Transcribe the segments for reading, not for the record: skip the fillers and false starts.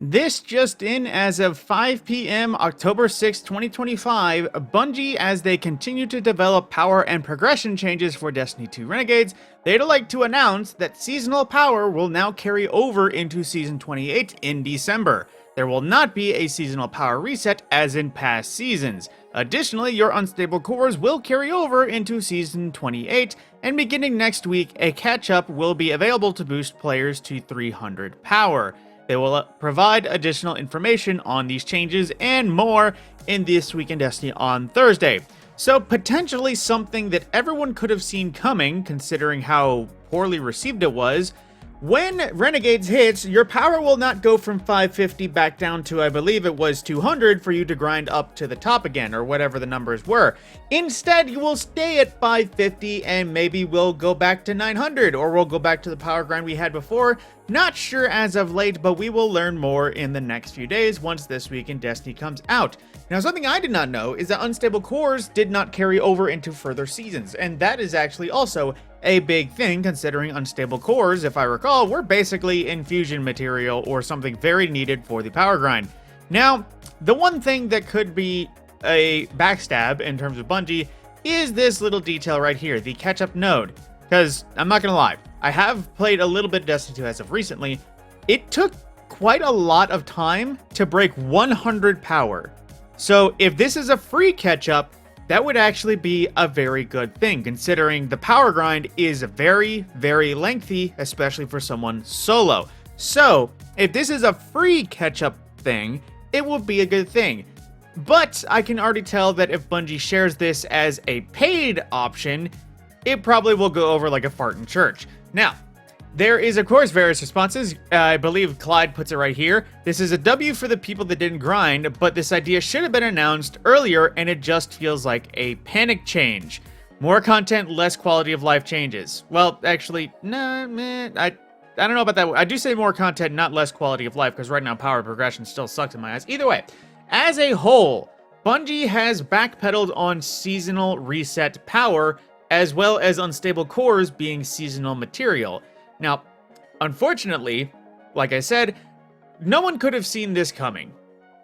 This just in, as of 5 p.m. October 6, 2025, Bungie, as they continue to develop power and progression changes for Destiny 2 Renegades, they'd like to announce that seasonal power will now carry over into Season 28 in December. There will not be a seasonal power reset as in past seasons. Additionally, your unstable cores will carry over into Season 28, and beginning next week, a catch-up will be available to boost players to 300 power. They will provide additional information on these changes and more in This Week in Destiny on Thursday. So potentially something that everyone could have seen coming, considering how poorly received it was. When Renegades hits, your power will not go from 550 back down to, I believe it was 200 for you to grind up to the top again, or whatever the numbers were. Instead, you will stay at 550 and maybe we'll go back to 900, or we'll go back to the power grind we had before. Not sure as of late, but we will learn more in the next few days once This Week in Destiny comes out. Now, something I did not know is that unstable cores did not carry over into further seasons, and that is actually also a big thing, considering unstable cores, if I recall, were basically infusion material or something very needed for the power grind. Now, the one thing that could be a backstab in terms of Bungie is this little detail right here, the catch-up node. Because, I'm not gonna lie, I have played a little bit of Destiny 2 as of recently. It took quite a lot of time to break 100 power. So if this is a free catch-up, that would actually be a very good thing, considering the power grind is very, very lengthy, especially for someone solo. So, if this is a free catch-up thing, it will be a good thing. But I can already tell that if Bungie shares this as a paid option, it probably will go over like a fart in church. Now, there is, of course, various responses. I believe Clyde puts it right here. This is a W for the people that didn't grind, but this idea should have been announced earlier, and it just feels like a panic change. More content, less quality of life changes. Well, actually, nah, I don't know about that. I do say more content, not less quality of life, because right now power progression still sucks in my eyes. Either way, as a whole, Bungie has backpedaled on seasonal reset power, as well as unstable cores being seasonal material. Now, unfortunately, like I said, no one could have seen this coming.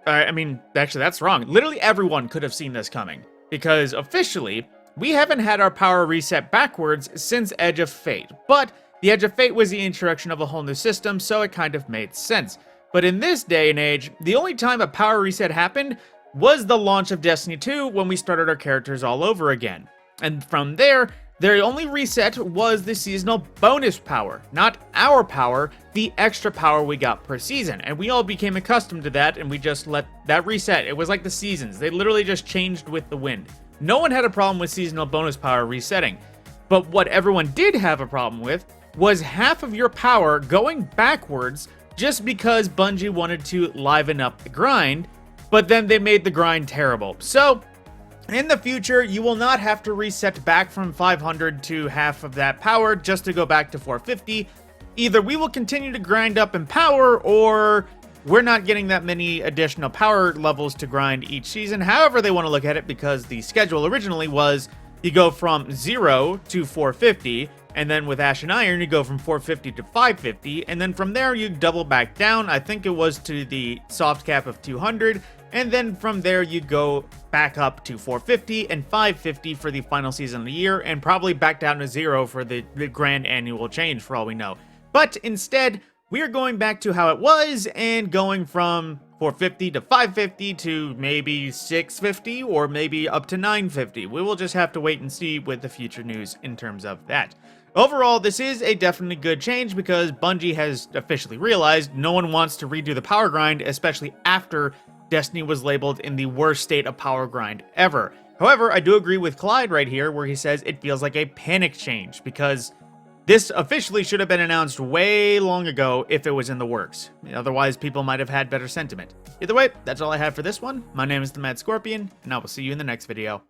I mean, actually, that's wrong. Literally everyone could have seen this coming. Because officially, we haven't had our power reset backwards since Edge of Fate. But the Edge of Fate was the introduction of a whole new system, so it kind of made sense. But in this day and age, the only time a power reset happened was the launch of Destiny 2 when we started our characters all over again. And from there, their only reset was the seasonal bonus power, not our power, the extra power we got per season. And we all became accustomed to that, and we just let that reset. It was like the seasons. They literally just changed with the wind. No one had a problem with seasonal bonus power resetting. But what everyone did have a problem with was half of your power going backwards just because Bungie wanted to liven up the grind, but then they made the grind terrible. So, in the future, you will not have to reset back from 500 to half of that power just to go back to 450. Either we will continue to grind up in power, or we're not getting that many additional power levels to grind each season. However they want to look at it, because the schedule originally was you go from 0 to 450, and then with Ash and Iron, you go from 450 to 550, and then from there, you double back down. I think it was to the soft cap of 200, and then from there, you go back up to 450 and 550 for the final season of the year, and probably back down to 0 for the grand annual change, for all we know. But instead, we're going back to how it was, and going from 450 to 550 to maybe 650, or maybe up to 950. We will just have to wait and see with the future news in terms of that. Overall, this is a definitely good change, because Bungie has officially realized no one wants to redo the power grind, especially after Destiny was labeled in the worst state of power grind ever. However, I do agree with Clyde right here, where he says it feels like a panic change, because this officially should have been announced way long ago if it was in the works. Otherwise, people might have had better sentiment. Either way, that's all I have for this one. My name is the Mad Scorpion, and I will see you in the next video.